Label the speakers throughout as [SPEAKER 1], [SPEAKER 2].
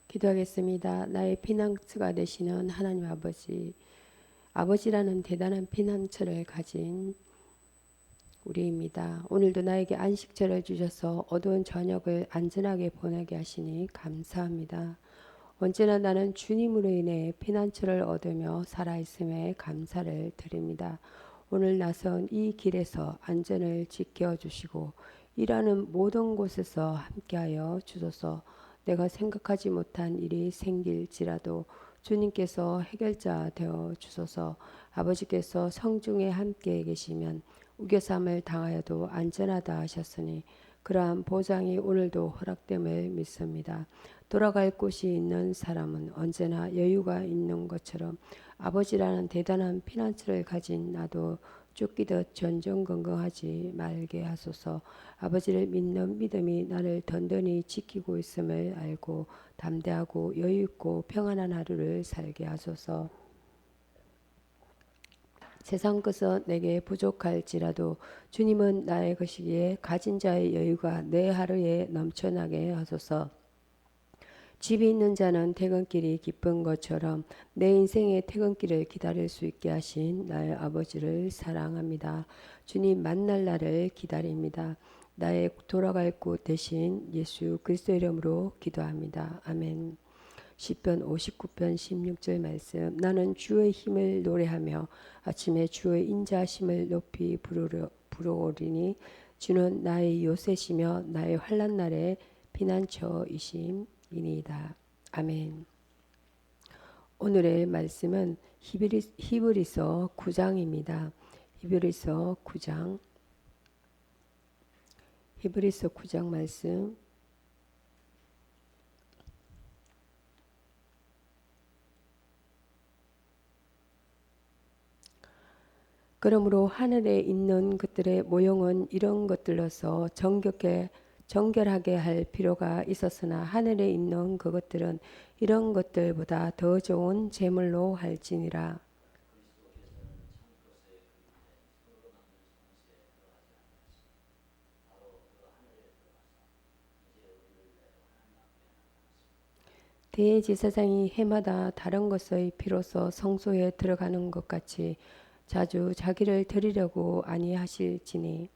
[SPEAKER 1] 기도하겠습니다. 나의 피난처가 되시는 하나님 아버지, 아버지라는 대단한 피난처를 가진 우리입니다. 오늘도 나에게 안식처를 주셔서 어두운 저녁을 안전하게 보내게 하시니 감사합니다. 언제나 나는 주님으로 인해 피난처를 얻으며 살아있음에 감사를 드립니다. 오늘 나선 이 길에서 안전을 지켜주시고 일하는 모든 곳에서 함께하여 주소서. 내가 생각하지 못한 일이 생길지라도 주님께서 해결자 되어 주소서. 아버지께서 성중에 함께 계시면 우겨쌈을 당하여도 안전하다 하셨으니 그러한 보장이 오늘도 허락됨을 믿습니다. 돌아갈 곳이 있는 사람은 언제나 여유가 있는 것처럼 아버지라는 대단한 피난처를 가진 나도 쫓기듯 전전긍긍하지 말게 하소서. 아버지를 믿는 믿음이 나를 든든히 지키고 있음을 알고 담대하고 여유있고 평안한 하루를 살게 하소서. 세상 것은 내게 부족할지라도 주님은 나의 것이기에 가진 자의 여유가 내 하루에 넘쳐나게 하소서. 집이 있는 자는 퇴근길이 기쁜 것처럼 내 인생의 퇴근길을 기다릴 수 있게 하신 나의 아버지를 사랑합니다. 주님 만날 날을 기다립니다. 나의 돌아갈 곳 대신 예수 그리스도 이름으로 기도합니다. 아멘. 시편 59편 16절 말씀. 나는 주의 힘을 노래하며 아침에 주의 인자하심을 높이 부르오리니 주는 나의 요새시며 나의 환난 날에 피난처이심이니이다. 아멘. 오늘의 말씀은 히브리서 9장입니다. 히브리서 9장 말씀. 그러므로 하늘에 있는 것들의 모형은 이런 것들로서 정결하게 할 필요가 있었으나 하늘에 있는 그것들은 이런 것들보다 더 좋은 제물로 할지니라. 대제사장이 해마다 다른 것의 피로써 성소에 들어가는 것 같이 자주 자기를 드리려고 아니하실지니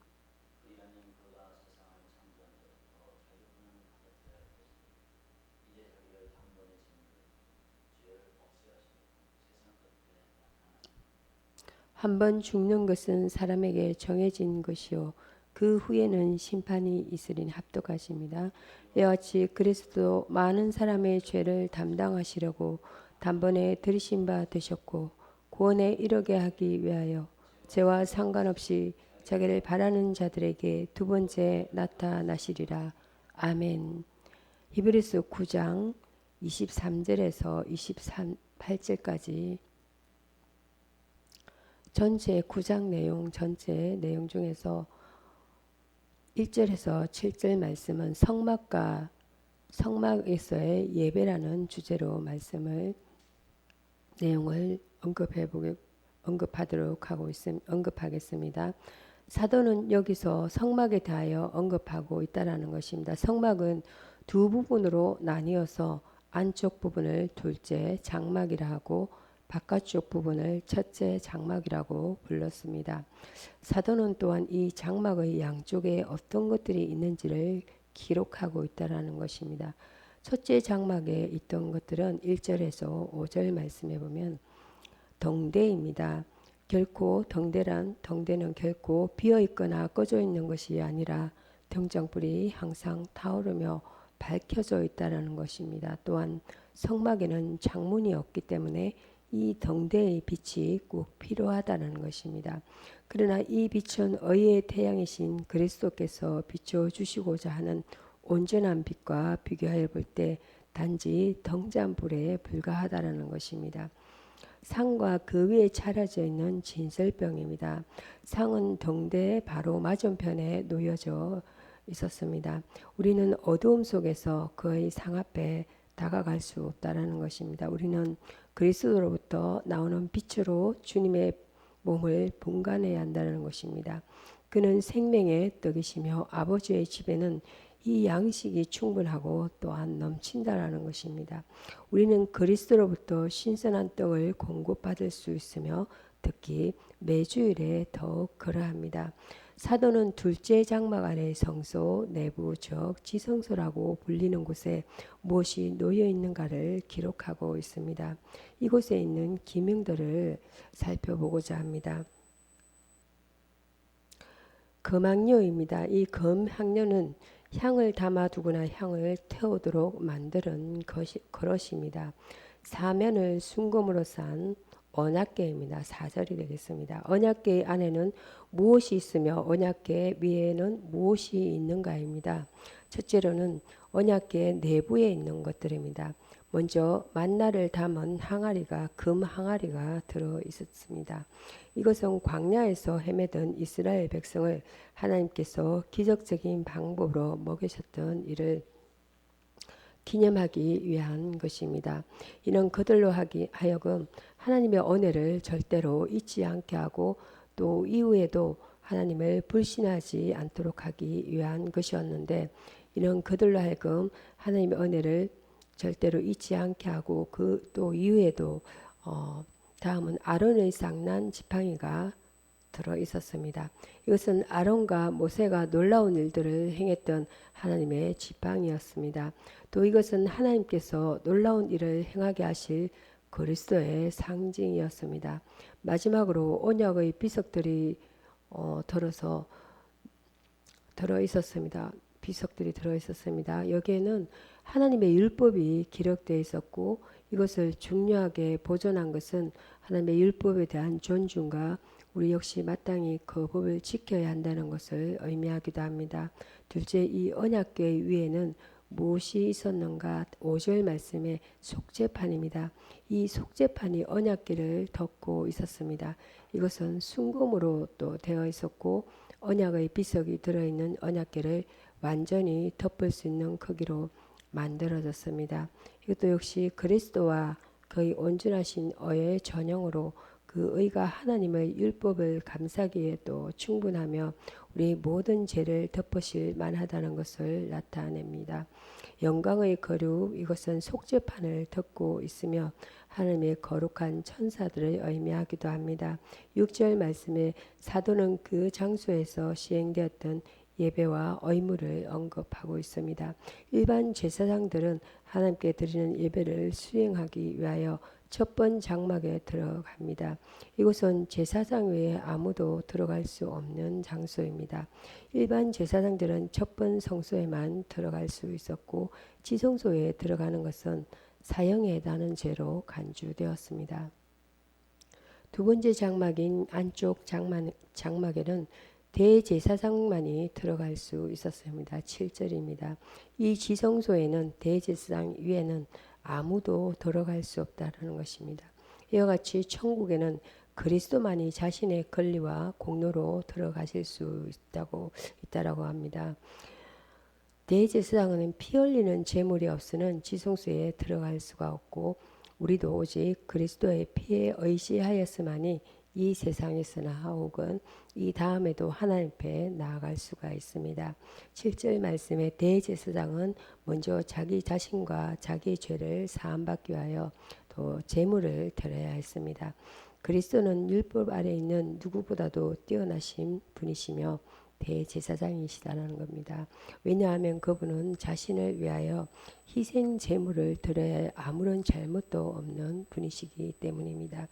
[SPEAKER 1] 한 번 죽는 것은 사람에게 정해진 것이요 그 후에는 심판이 있으리니 합독하십니다. 이와 같이 그리스도 많은 사람의 죄를 담당하시려고 단번에 들이신 바 되셨고 구원에 이르게 하기 위하여 죄와 상관없이 자기를 바라는 자들에게 두 번째 나타나시리라. 아멘. 히브리서 9장 23절에서 28절까지 전체 9장 내용 전체 내용 중에서 1절에서 7절 말씀은 성막에서의 예배라는 주제로 내용을 언급하겠습니다. 사도는 여기서 성막에 대하여 언급하고 있다라는 것입니다. 성막은 두 부분으로 나뉘어서 안쪽 부분을 둘째 장막이라 하고 바깥쪽 부분을 첫째 장막이라고 불렀습니다. 사도는 또한 이 장막의 양쪽에 어떤 것들이 있는지를 기록하고 있다라는 것입니다. 첫째 장막에 있던 것들은 1절에서 5절 말씀에 보면 덩대입니다. 덩대는 결코 비어 있거나 꺼져 있는 것이 아니라 등장불이 항상 타오르며 밝혀져 있다라는 것입니다. 또한 성막에는 창문이 없기 때문에 이 덩대의 빛이 꼭 필요하다는 것입니다. 그러나 이 빛은 의의 태양이신 그리스도께서 비춰주시고자 하는 온전한 빛과 비교하여 볼 때 단지 덩잔불에 불과하다는 것입니다. 상과 그 위에 차려져 있는 진설병입니다. 상은 덩대 바로 맞은편에 놓여져 있었습니다. 우리는 어두움 속에서 그의 상 앞에 다가갈 수 없다라는 것입니다. 우리는 그리스도로부터 나오는 빛으로 주님의 몸을 분간해야 한다는 것입니다. 그는 생명의 떡이시며 아버지의 집에는 이 양식이 충분하고 또한 넘친다라는 것입니다. 우리는 그리스도로부터 신선한 떡을 공급받을 수 있으며 특히 매주일에 더욱 그러합니다. 사도는 둘째 장막 안의 성소 내부 즉 지성소라고 불리는 곳에 무엇이 놓여 있는가를 기록하고 있습니다. 이곳에 있는 기명들을 살펴보고자 합니다. 금항료입니다. 이 금항료는 향을 담아두거나 향을 태우도록 만드는 그릇입니다. 사면을 순금으로 싼 언약궤입니다. 4절이 되겠습니다. 언약궤 안에는 무엇이 있으며 언약궤 위에는 무엇이 있는가입니다. 첫째로는 언약궤 내부에 있는 것들입니다. 먼저 만나를 담은 항아리가 금 항아리가 들어 있었습니다. 이것은 광야에서 헤매던 이스라엘 백성을 하나님께서 기적적인 방법으로 먹이셨던 일을 기념하기 위한 것입니다. 이는 그들로 하여금 하나님의 은혜를 절대로 잊지 않게 하고 또 이후에도 하나님을 불신하지 않도록 하기 위한 것이었는데 이는 그들로 하여금 하나님의 은혜를 절대로 잊지 않게 하고 그 또 이후에도 다음은 아론의 쌍난 지팡이가 들어 있었습니다. 이것은 아론과 모세가 놀라운 일들을 행했던 하나님의 지팡이였습니다. 또 이것은 하나님께서 놀라운 일을 행하게 하실 그리스도의 상징이었습니다. 마지막으로 언약의 비석들이 들어 있었습니다. 비석들이 들어 있었습니다. 여기에는 하나님의 율법이 기록되어 있었고 이것을 중요하게 보존한 것은 하나님의 율법에 대한 존중과 우리 역시 마땅히 그 법을 지켜야 한다는 것을 의미하기도 합니다. 둘째, 이 언약궤 위에는 무엇이 있었는가? 5절 말씀에 속죄판입니다. 이 속죄판이 언약궤를 덮고 있었습니다. 이것은 순금으로 또 되어 있었고 언약의 비석이 들어있는 언약궤를 완전히 덮을 수 있는 크기로 만들어졌습니다. 이것도 역시 그리스도와 그의 온전하신 의의 전형으로 그 의가 하나님의 율법을 감싸기에 또 충분하며 우리 모든 죄를 덮으실 만하다는 것을 나타냅니다. 영광의 거룩 이것은 속죄판을 덮고 있으며 하나님의 거룩한 천사들을 의미하기도 합니다. 6절 말씀에 사도는 그 장소에서 시행되었던 예배와 의무를 언급하고 있습니다. 일반 제사장들은 하나님께 드리는 예배를 수행하기 위하여 첫 번 장막에 들어갑니다. 이곳은 제사장 외에 아무도 들어갈 수 없는 장소입니다. 일반 제사장들은 첫 번 성소에만 들어갈 수 있었고 지성소에 들어가는 것은 사형에 해당하는 죄로 간주되었습니다. 두 번째 장막인 안쪽 장막에는 대제사장만이 들어갈 수 있었습니다. 7절입니다. 이 지성소에는 대제사장 위에는 아무도 들어갈 수 없다는 것입니다. 이와 같이 천국에는 그리스도만이 자신의 권리와 공로로 들어가실 수 있다라고 합니다. 대제사장은 피 흘리는 제물이 없으면 지성소에 들어갈 수가 없고 우리도 오직 그리스도의 피에 의지하였으마니 이 세상에서나 혹은 이 다음에도 하나님 앞에 나아갈 수가 있습니다. 7절 말씀에 대제사장은 먼저 자기 자신과 자기 죄를 사함받기 위하여 또 제물을 드려야 했습니다. 그리스도는 율법 아래 있는 누구보다도 뛰어나신 분이시며 대제사장이시다는 겁니다. 왜냐하면 그분은 자신을 위하여 희생 제물을 드려야 아무런 잘못도 없는 분이시기 때문입니다.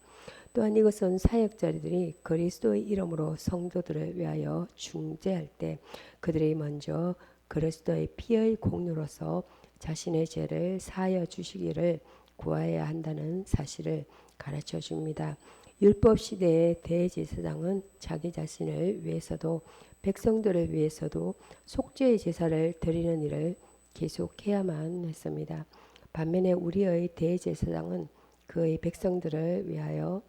[SPEAKER 1] 또한 이것은 사역자들이 그리스도의 이름으로 성도들을 위하여 중재할 때 그들이 먼저 그리스도의 피의 공로로서 자신의 죄를 사하여 주시기를 구하여야 한다는 사실을 가르쳐 줍니다. 율법 시대의 대제사장은 자기 자신을 위해서도 백성들을 위해서도 속죄의 제사를 드리는 일을 계속해야만 했습니다. 반면에 우리의 대제사장은 그의 백성들을 위하여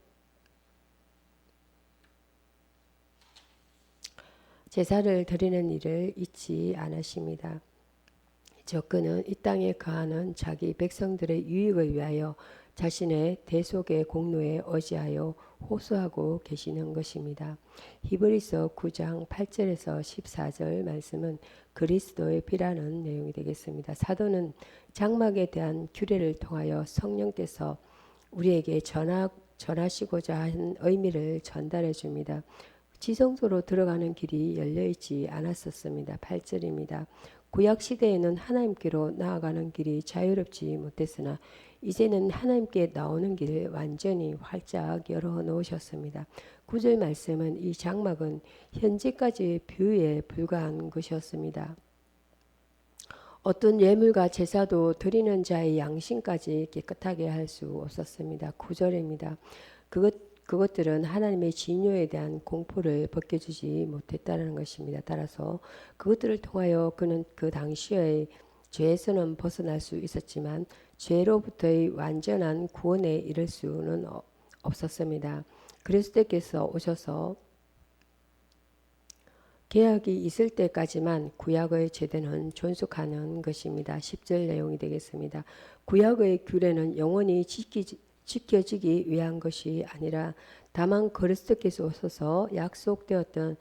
[SPEAKER 1] 제사를 드리는 일을 잊지 않으십니다. 그는 이 땅에 거하는 자기 백성들의 유익을 위하여 자신의 대속의 공로에 의지하여 호소하고 계시는 것입니다. 히브리서 9장 8절에서 14절 말씀은 그리스도의 피라는 내용이 되겠습니다. 사도는 장막에 대한 규례를 통하여 성령께서 우리에게 전하시고자 한 의미를 전달해 줍니다. 지성소로 들어가는 길이 열려 있지 않았었습니다. 8절입니다. 구약 시대에는 하나님께로 나아가는 길이 자유롭지 못했으나 이제는 하나님께 나오는 길을 완전히 활짝 열어 놓으셨습니다. 9절 말씀은 이 장막은 현재까지 뷰에 불과한 것이었습니다. 어떤 예물과 제사도 드리는 자의 양심까지 깨끗하게 할 수 없었습니다. 9절입니다. 그것들은 하나님의 진노에 대한 공포를 벗겨주지 못했다는 것입니다. 따라서 그것들을 통하여 그는 그 당시의 죄에서는 벗어날 수 있었지만 죄로부터의 완전한 구원에 이를 수는 없었습니다. 그리스도께서 오셔서 계약이 있을 때까지만 구약의 제도는 존속하는 것입니다. 10절 내용이 되겠습니다. 구약의 규례는 영원히 지켜지기 위한 것이 아니라 다만 그리스도께서 오셔서 약속되었던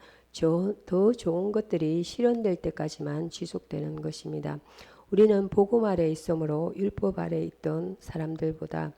[SPEAKER 1] 더 좋은 것들이 실현될 때까지만 지속되는 것입니다. 우리는 복음 아래 있으므로 율법 아래 있던 사람들보다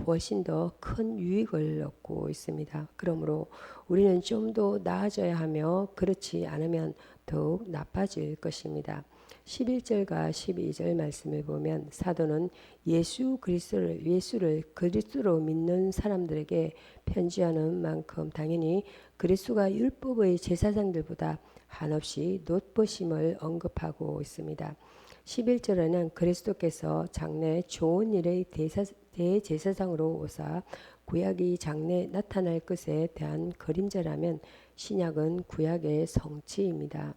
[SPEAKER 1] 훨씬 더 큰 유익을 얻고 있습니다. 그러므로 우리는 좀 더 나아져야 하며 그렇지 않으면 더욱 나빠질 것입니다. 11절과 12절 말씀을 보면 사도는 예수를 그리스도로 믿는 사람들에게 편지하는 만큼 당연히 그리스도가 율법의 제사장들보다 한없이 높으심을 언급하고 있습니다. 11절에는 그리스도께서 장래 좋은 일의 대제사장으로 오사 구약이 장래 나타날 것에 대한 그림자라면 신약은 구약의 성취입니다.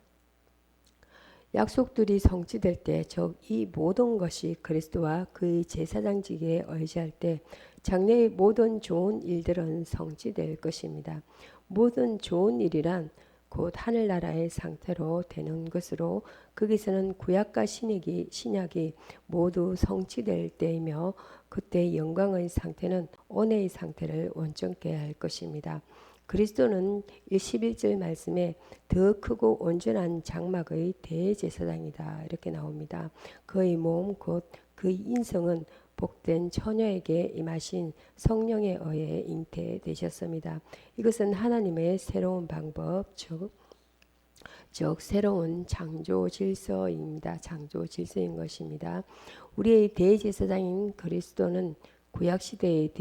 [SPEAKER 1] 약속들이 성취될 때, 즉 이 모든 것이 그리스도와 그의 제사장직에 의지할 때 장래의 모든 좋은 일들은 성취될 것입니다. 모든 좋은 일이란 곧 하늘나라의 상태로 되는 것으로 거기서는 구약과 신약이 모두 성취될 때이며 그때 영광의 상태는 온의 상태를 온전케 할 것입니다. 그리스도는 11절 말씀에 더 크고 온전한 장막의 대제사장이다 이렇게 나옵니다. 그의 몸 곧 그의 인성은 복된 처녀에게 임하신 성령에 의해 잉태되셨습니다. 이것은 하나님의 새로운 방법 즉 새로운 창조 질서입니다. 창조 질서인 것입니다. 우리의 대제사장인 그리스도는 구약시대의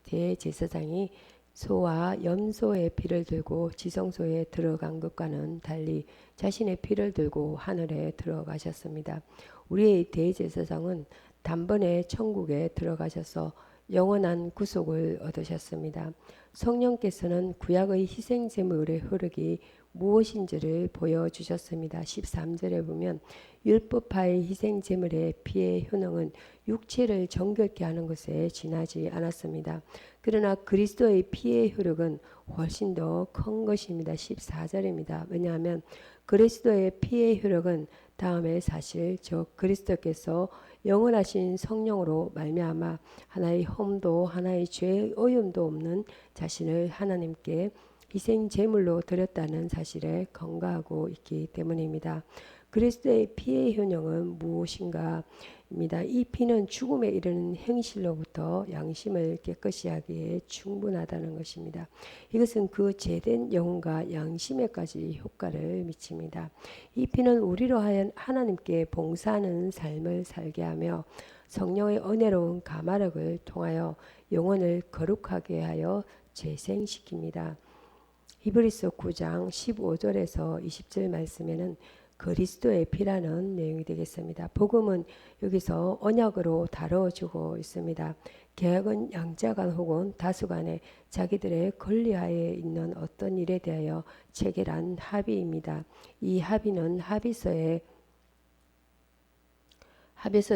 [SPEAKER 1] 대제사장이 소와 염소의 피를 들고 지성소에 들어간 것과는 달리 자신의 피를 들고 하늘에 들어가셨습니다. 우리의 대제사장은 단번에 천국에 들어가셔서 영원한 구속을 얻으셨습니다. 성령께서는 구약의 희생제물의 흐르기 무엇인지를 보여주셨습니다. 13절에 보면 율법파의 희생제물의 피의 효능은 육체를 정결케 하는 것에 지나지 않았습니다. 그러나 그리스도의 피의 효력은 훨씬 더 큰 것입니다. 14절입니다. 왜냐하면 그리스도의 피의 효력은 다음의 사실 즉 그리스도께서 영원하신 성령으로 말미암아 하나의 험도 하나의 죄의 오염도 없는 자신을 하나님께 희생 제물로 드렸다는 사실에 건강하고 있기 때문입니다. 그리스도의 피의 효능은 무엇인가? 입니다. 이 피는 죽음에 이르는 행실로부터 양심을 깨끗이 하기에 충분하다는 것입니다. 이것은 그 죄된 영혼과 양심에까지 효과를 미칩니다. 이 피는 우리로 하나님께 봉사하는 삶을 살게 하며 성령의 은혜로운 가마력을 통하여 영혼을 거룩하게 하여 재생시킵니다. 히브리서 9장 15절에서 20절 말씀에는 그리스도의 피라는 내용이 되겠습니다. 복음은 여기서 언약으로 다뤄주고 있습니다. 계약은 양자간 혹은 다수간에 자기들의 권리하에 있는 어떤 일에 대하여 체결한 합의입니다. 이 합의는 합의서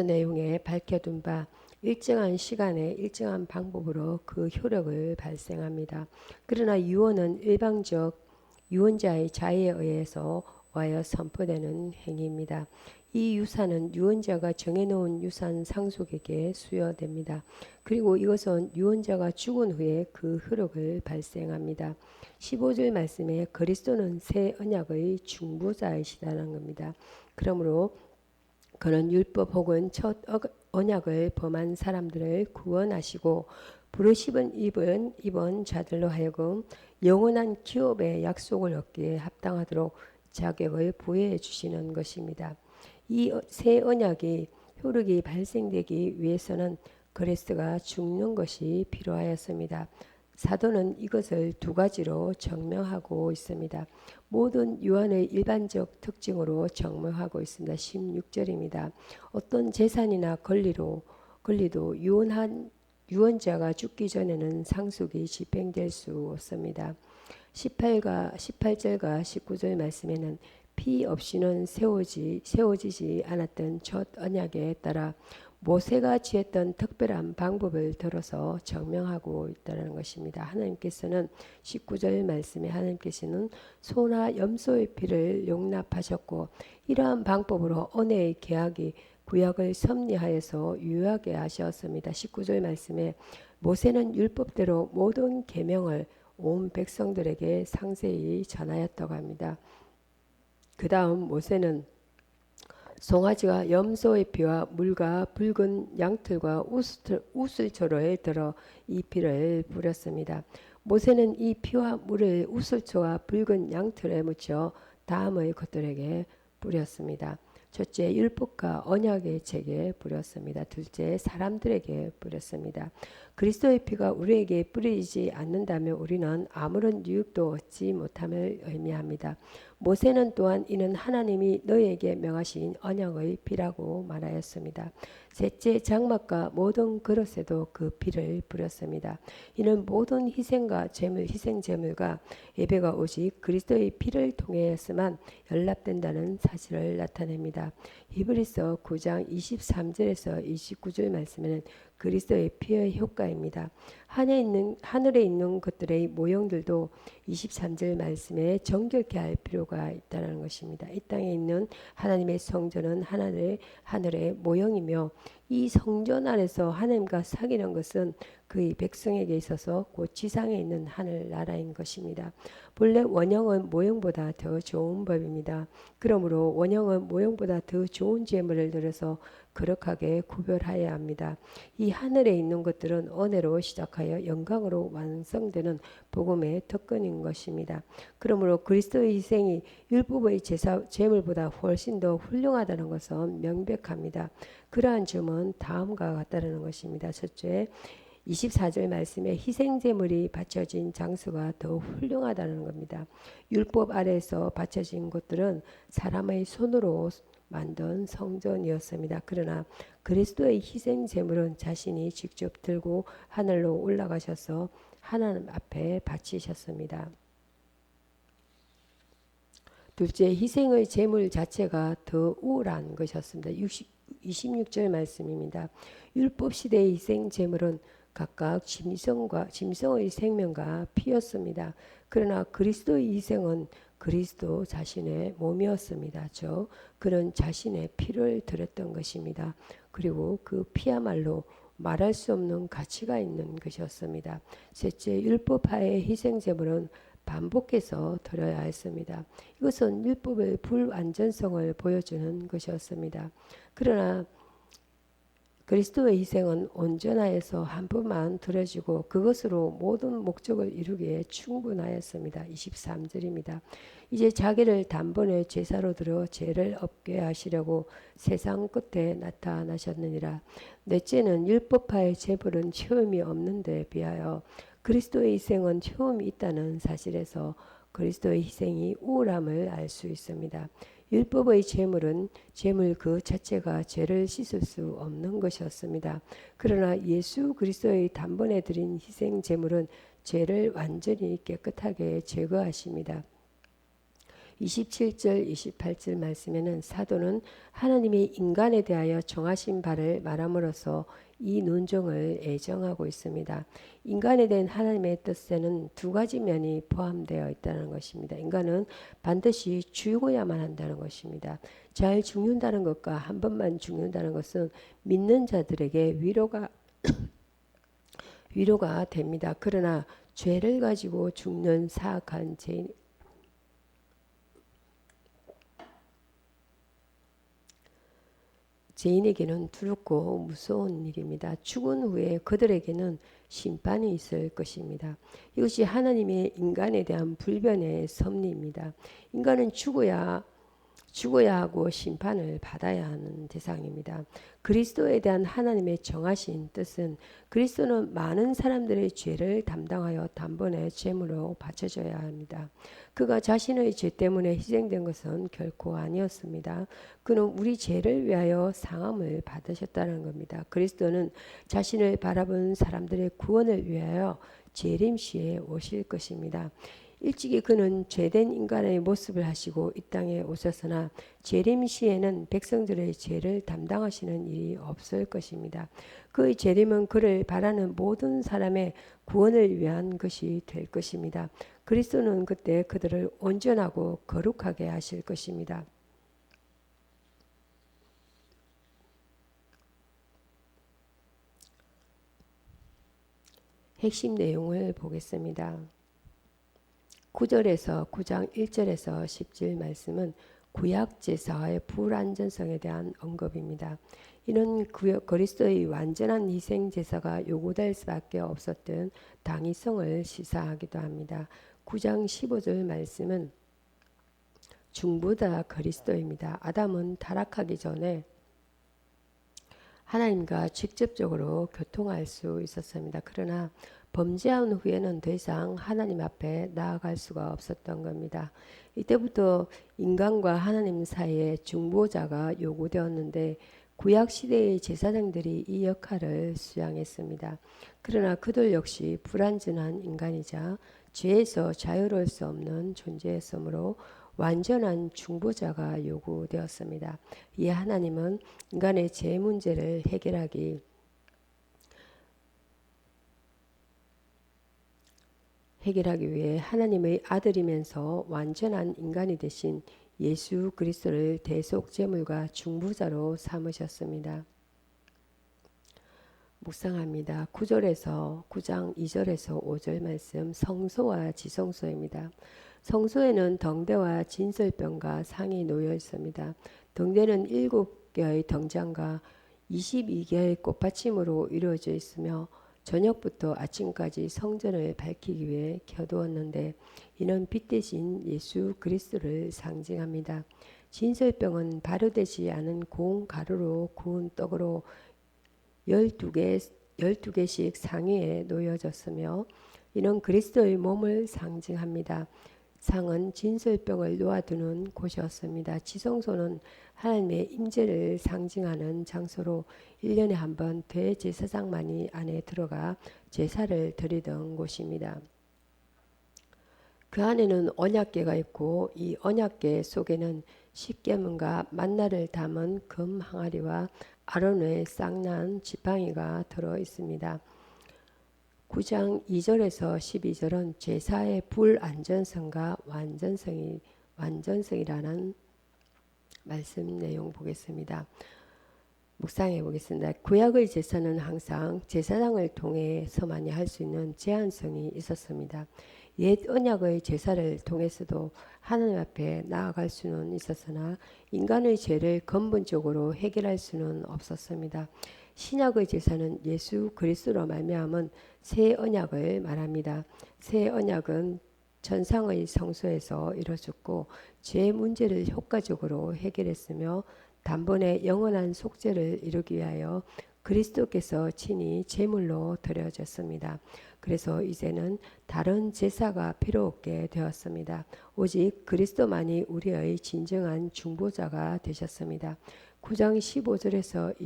[SPEAKER 1] 내용에 밝혀둔 바 일정한 시간에 일정한 방법으로 그 효력을 발생합니다. 그러나 유언은 일방적 유언자의 자의에 의해서 와여 선포되는 행위입니다. 이 유산은 유언자가 정해놓은 유산 상속에게 수여됩니다. 그리고 이것은 유언자가 죽은 후에 그 흐름을 발생합니다. 15절 말씀에 그리스도는 새 언약의 중보자이시다는 겁니다. 그러므로 그는 율법 혹은 첫 언약을 범한 사람들을 구원하시고 부르심은 입은 자들로 하여금 영원한 기업의 약속을 얻기에 합당하도록 자격을 부여해 주시는 것입니다. 이 새 언약이 효력이 발생되기 위해서는 그리스도가 죽는 것이 필요하였습니다. 사도는 이것을 두 가지로 증명하고 있습니다. 모든 유언의 일반적 특징으로 증명하고 있습니다. 16절입니다. 어떤 재산이나 권리도 유언자가 죽기 전에는 상속이 집행될 수 없습니다. 18절과 19절 말씀에는 피 없이는 세워지지 않았던 첫 언약에 따라 모세가 취했던 특별한 방법을 들어서 증명하고 있다는 것입니다. 하나님께서는 19절 말씀에 하나님께서는 소나 염소의 피를 용납하셨고 이러한 방법으로 언약의 구약을 섭리하여서 유효하게 하셨습니다. 19절 말씀에 모세는 율법대로 모든 계명을 온 백성들에게 상세히 전하였다고 합니다. 그 다음 모세는 송아지가 염소의 피와 물과 붉은 양털과 우슬초로에 들어 이 피를 뿌렸습니다. 모세는 이 피와 물을 우슬초와 붉은 양털에 묻혀 다음의 것들에게 뿌렸습니다. 첫째, 율법과 언약의 책에 뿌렸습니다. 둘째, 사람들에게 뿌렸습니다. 그리스도의 피가 우리에게 뿌리지 않는다면 우리는 아무런 유익도 얻지 못함을 의미합니다. 모세는 또한 이는 하나님이 너희에게 명하신 언약의 피라고 말하였습니다. 셋째, 장막과 모든 그릇에도 그 피를 뿌렸습니다. 이는 모든 희생 제물과 예배가 오직 그리스도의 피를 통해야만 연락된다는 사실을 나타냅니다. 히브리서 9장 23절에서 29절 말씀에는 그리스도의 피의 효과입니다. 하늘에 있는 것들의 모형들도 23절 말씀에 정결케 할 필요가 있다는 것입니다. 이 땅에 있는 하나님의 성전은 하늘의 모형이며 이 성전 안에서 하나님과 사귀는 것은 그의 백성에게 있어서 곧 지상에 있는 하늘나라인 것입니다. 본래 원형은 모형보다 더 좋은 법입니다. 그러므로 원형은 모형보다 더 좋은 제물을 들여서 거룩하게 구별하여야 합니다. 이 하늘에 있는 것들은 은혜로 시작하여 영광으로 완성되는 복음의 특권인 것입니다. 그러므로 그리스도의 희생이 율법의 제물보다 훨씬 더 훌륭하다는 것은 명백합니다. 그러한 점은 다음과 같다는 것입니다. 첫째, 24절 말씀에 희생제물이 바쳐진 장소가 더 훌륭하다는 겁니다. 율법 아래에서 바쳐진 것들은 사람의 손으로 만든 성전이었습니다. 그러나 그리스도의 희생제물은 자신이 직접 들고 하늘로 올라가셔서 하나님 앞에 바치셨습니다. 둘째, 희생의 제물 자체가 더 우월한 것이었습니다. 26절 말씀입니다. 율법 시대의 희생 제물은 각각 짐승의 생명과 피였습니다. 그러나 그리스도의 희생은 그리스도 자신의 몸이었습니다. 그는 자신의 피를 드렸던 것입니다. 그리고 그 피야말로 말할 수 없는 가치가 있는 것이었습니다. 셋째, 율법하의 희생 제물은 반복해서 드려야 했습니다. 이것은 율법의 불완전성을 보여주는 것이었습니다. 그러나 그리스도의 희생은 온전하여서 한 번만 드려지고 그것으로 모든 목적을 이루기에 충분하였습니다. 23절입니다. 이제 자기를 단번에 제사로 들어 죄를 없게 하시려고 세상 끝에 나타나셨느니라. 넷째는 율법파의 제물은 효험이 없는 데 비하여 그리스도의 희생은 효험이 있다는 사실에서 그리스도의 희생이 우월함을 알 수 있습니다. 율법의 제물 그 자체가 죄를 씻을 수 없는 것이었습니다. 그러나 예수 그리스도의 단번에 드린 희생 제물은 죄를 완전히 깨끗하게 제거하십니다. 27절 28절 말씀에는 사도는 하나님이 인간에 대하여 정하신 바를 말함으로써 이 논증을 애정하고 있습니다. 인간에 대한 하나님의 뜻에는 두 가지 면이 포함되어 있다는 것입니다. 인간은 반드시 죽어야만 한다는 것입니다. 잘 죽는다는 것과 한 번만 죽는다는 것은 믿는 자들에게 위로가 됩니다. 그러나 죄를 가지고 죽는 사악한 죄인에게는 두렵고 무서운 일입니다. 죽은 후에 그들에게는 심판이 있을 것입니다. 이것이 하나님의 인간에 대한 불변의 섭리입니다. 인간은 죽어야 하고 심판을 받아야 하는 대상입니다. 그리스도에 대한 하나님의 정하신 뜻은 그리스도는 많은 사람들의 죄를 담당하여 단번에 제물로 바쳐져야 합니다. 그가 자신의 죄 때문에 희생된 것은 결코 아니었습니다. 그는 우리 죄를 위하여 상함을 받으셨다는 겁니다. 그리스도는 자신을 바라본 사람들의 구원을 위하여 재림시에 오실 것입니다. 일찍이 그는 죄된 인간의 모습을 하시고 이 땅에 오셨으나 재림 시에는 백성들의 죄를 담당하시는 일이 없을 것입니다. 그의 재림은 그를 바라는 모든 사람의 구원을 위한 것이 될 것입니다. 그리스도는 그때 그들을 온전하고 거룩하게 하실 것입니다. 핵심 내용을 보겠습니다. 9절에서 9장 1절에서 10절 말씀은 구약 제사의 불완전성에 대한 언급입니다. 이는 그리스도의 완전한 희생 제사가 요구될 수밖에 없었던 당위성을 시사하기도 합니다. 9장 15절 말씀은 중보자 그리스도입니다. 아담은 타락하기 전에 하나님과 직접적으로 교통할 수 있었습니다. 그러나 범죄한 후에는 더 이상 하나님 앞에 나아갈 수가 없었던 겁니다. 이때부터 인간과 하나님 사이에 중보자가 요구되었는데 구약 시대의 제사장들이 이 역할을 수행했습니다. 그러나 그들 역시 불완전한 인간이자 죄에서 자유로울 수 없는 존재였으므로 완전한 중보자가 요구되었습니다. 이에 하나님은 인간의 죄 문제를 해결하기 위해 하나님의 아들이면서 완전한 인간이 되신 예수 그리스도를 대속 제물과 중보자로 삼으셨습니다. 묵상합니다. 9장 2절에서 5절 말씀 성소와 지성소입니다. 성소에는 덩대와 진설병과 상이 놓여 있습니다. 덩대는 7개의 덩장과 22개의 꽃받침으로 이루어져 있으며 저녁부터 아침까지 성전을 밝히기 위해 켜두었는데 이는 빛 대신 예수 그리스도를 상징합니다. 진설병은 발효되지 않은 고운 가루로 구운 떡으로 12개씩 상위에 놓여졌으며 이는 그리스도의 몸을 상징합니다. 상은 진설병을 놓아두는 곳이었습니다. 지성소는 하나님의 임재를 상징하는 장소로 1년에 한 번 대제사장만이 안에 들어가 제사를 드리던 곳입니다. 그 안에는 언약궤가 있고 이 언약궤 속에는 십계문과 만나를 담은 금 항아리와 아론의 쌍난 지팡이가 들어 있습니다. 9장 2절에서 12절은 제사의 불완전성과 완전성이라는 말씀 내용 보겠습니다. 묵상해 보겠습니다. 구약의 제사는 항상 제사장을 통해서만이 할 수 있는 제한성이 있었습니다. 옛 언약의 제사를 통해서도 하나님 앞에 나아갈 수는 있었으나 인간의 죄를 근본적으로 해결할 수는 없었습니다. 신약의 제사는 예수 그리스도로 말미암은 새 언약을 말합니다. 새 언약은 전상의 성소에서 이루어졌고 죄 문제를 효과적으로 해결했으며 단번에 영원한 속죄를 이루기 위하여 그리스도께서 친히 제물로 드려졌습니다. 그래서 이제는 다른 제사가 필요 없게 되었습니다. 오직 그리스도만이 우리의 진정한 중보자가 되셨습니다. 9장 15절에서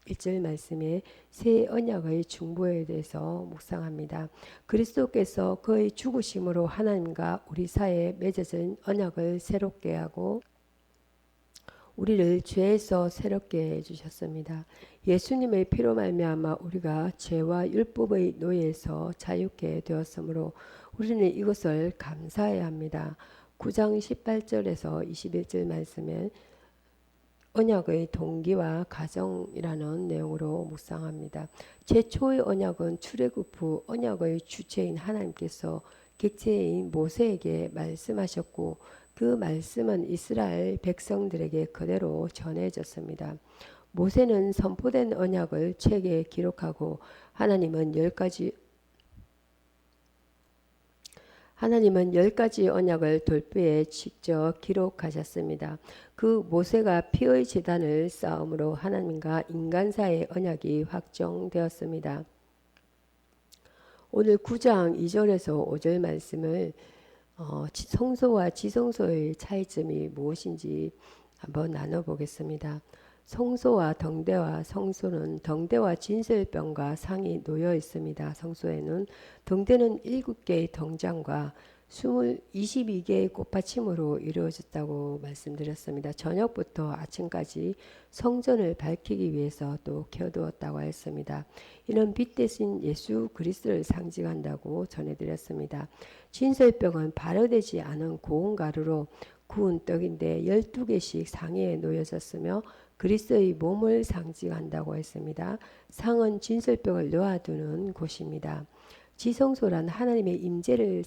[SPEAKER 1] 1절 말씀에 새 언약의 중보에 대해서 묵상합니다. 그리스도께서 그의 죽으심으로 하나님과 우리 사이에 맺어진 언약을 새롭게 하고 우리를 죄에서 새롭게 해주셨습니다. 예수님의 피로 말미암아 우리가 죄와 율법의 노예에서 자유케 되었으므로 우리는 이것을 감사해야 합니다. 9장 18절에서 21절 말씀에 언약의 동기와 가정이라는 내용으로 묵상합니다. 최초의 언약은 출애굽 후 언약의 주체인 하나님께서 객체인 모세에게 말씀하셨고 그 말씀은 이스라엘 백성들에게 그대로 전해졌습니다. 모세는 선포된 언약을 책에 기록하고 하나님은 10가지 언약을 돌뼈에 직접 기록하셨습니다. 그 모세가 피의 제단을 쌓음으로 하나님과 인간 사이의 언약이 확정되었습니다. 오늘 9장 2절에서 5절 말씀을 성소와 지성소의 차이점이 무엇인지 한번 나눠보겠습니다. 성소와 덩대와 성소는 덩대와 진설병과 상이 놓여 있습니다. 성소에는 덩대는 7개의 덩장과 22개의 꽃받침으로 이루어졌다고 말씀드렸습니다. 저녁부터 아침까지 성전을 밝히기 위해서 또 켜두었다고 했습니다. 이는 빛 대신 예수 그리스도를 상징한다고 전해드렸습니다. 진설병은 발효되지 않은 고운 가루로 구운 떡인데 12개씩 상에 놓여졌으며 그리스도의 몸을 상징한다고 했습니다. 상은 진설병을 놓아두는 곳입니다. 지성소란 하나님의 임재를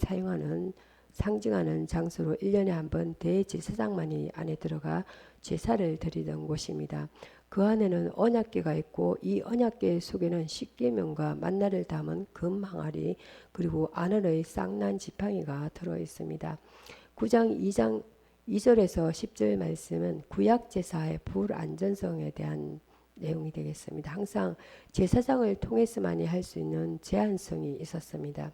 [SPEAKER 1] 상징하는 장소로 1년에 한 번 대제사장만이 안에 들어가 제사를 드리던 곳입니다. 그 안에는 언약궤가 있고 이 언약궤 속에는 십계명과 만나를 담은 금 항아리 그리고 아론의 쌍난 지팡이가 들어 있습니다. 9장 2절에서 10절 말씀은 구약 제사의 불안전성에 대한 내용이 되겠습니다. 항상 제사장을 통해서만이 할 수 있는 제한성이 있었습니다.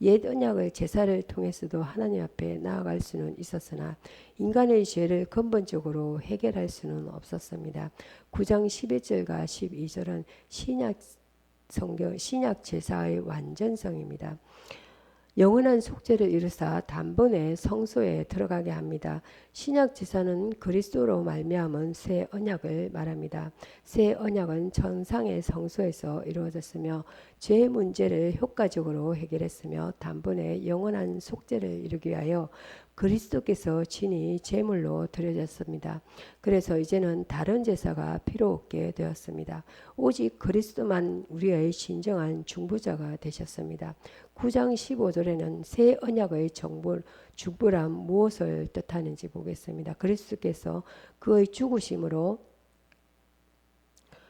[SPEAKER 1] 옛 언약의 제사를 통해서도 하나님 앞에 나아갈 수는 있었으나 인간의 죄를 근본적으로 해결할 수는 없었습니다. 9장 11절과 12절은 신약 제사의 완전성입니다. 영원한 속죄를 이루사 단번에 성소에 들어가게 합니다. 신약 제사는 그리스도로 말미암은 새 언약을 말합니다. 새 언약은 천상의 성소에서 이루어졌으며 죄 문제를 효과적으로 해결했으며 단번에 영원한 속죄를 이루기 위하여 그리스도께서 친히 제물로 드려졌습니다. 그래서 이제는 다른 제사가 필요 없게 되었습니다. 오직 그리스도만 우리의 진정한 중보자가 되셨습니다. 9장 15절에는 새 언약의 중보란 무엇을 뜻하는지 보겠습니다. 그리스도께서 그의 죽으심으로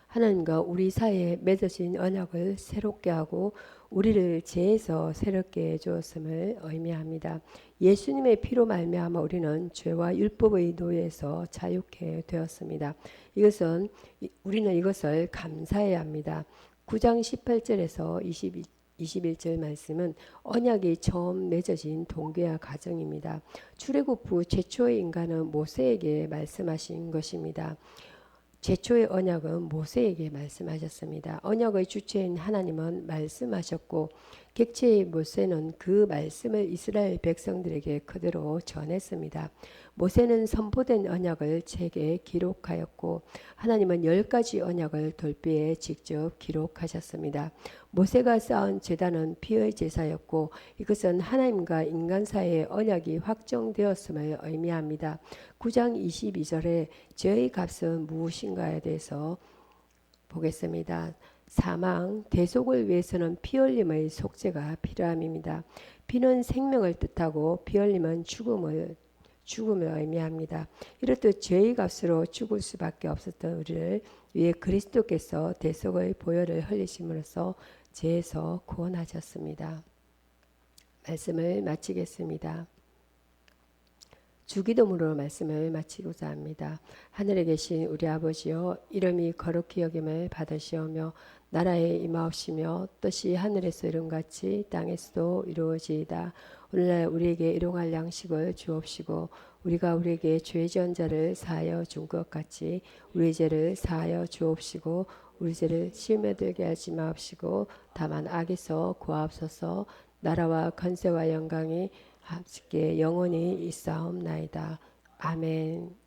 [SPEAKER 1] 하나님과 우리 사이에 맺어진 언약을 새롭게 하고 우리를 죄에서 새롭게 해주었음을 의미합니다. 예수님의 피로 말미암아 우리는 죄와 율법의 노예에서 자유케 되었습니다. 우리는 이것을 감사해야 합니다. 9장 18절에서 21절 말씀은 언약이 처음 맺어진 동기와 가정입니다. 출애굽 후 최초의 인간은 모세에게 말씀하신 것입니다. 최초의 언약은 모세에게 말씀하셨습니다. 언약의 주체인 하나님은 말씀하셨고 객체의 모세는 그 말씀을 이스라엘 백성들에게 그대로 전했습니다. 모세는 선포된 언약을 책에 기록하였고 하나님은 10가지 언약을 돌뼈에 직접 기록하셨습니다. 모세가 쌓은 제단은 피의 제사였고 이것은 하나님과 인간 사이의 언약이 확정되었음을 의미합니다. 9장 22절에 죄의 값은 무엇인가에 대해서 보겠습니다. 사망, 대속을 위해서는 피 흘림의 속죄가 필요함입니다. 피는 생명을 뜻하고 피 흘림은 죽음을 의미합니다. 이렇듯 죄의 값으로 죽을 수밖에 없었던 우리를 위해 그리스도께서 대속의 보혈을 흘리심으로써 죄에서 구원하셨습니다. 말씀을 마치겠습니다. 주기도문으로 말씀을 마치고자 합니다. 하늘에 계신 우리 아버지여, 이름이 거룩히 여김을 받으시오며 나라에 임하옵시며 뜻이 하늘에서 이룬같이 땅에서도 이루어지이다. 오늘날 우리에게 일용할 양식을 주옵시고 우리가 우리에게 죄 지은 자를 사하여 준 것 같이 우리 죄를 사하여 주옵시고 우리 죄를 시험에 들게 하지 마옵시고 다만 악에서 구하옵소서. 나라와 권세와 영광이 함께 영원히 있사옵나이다. 아멘.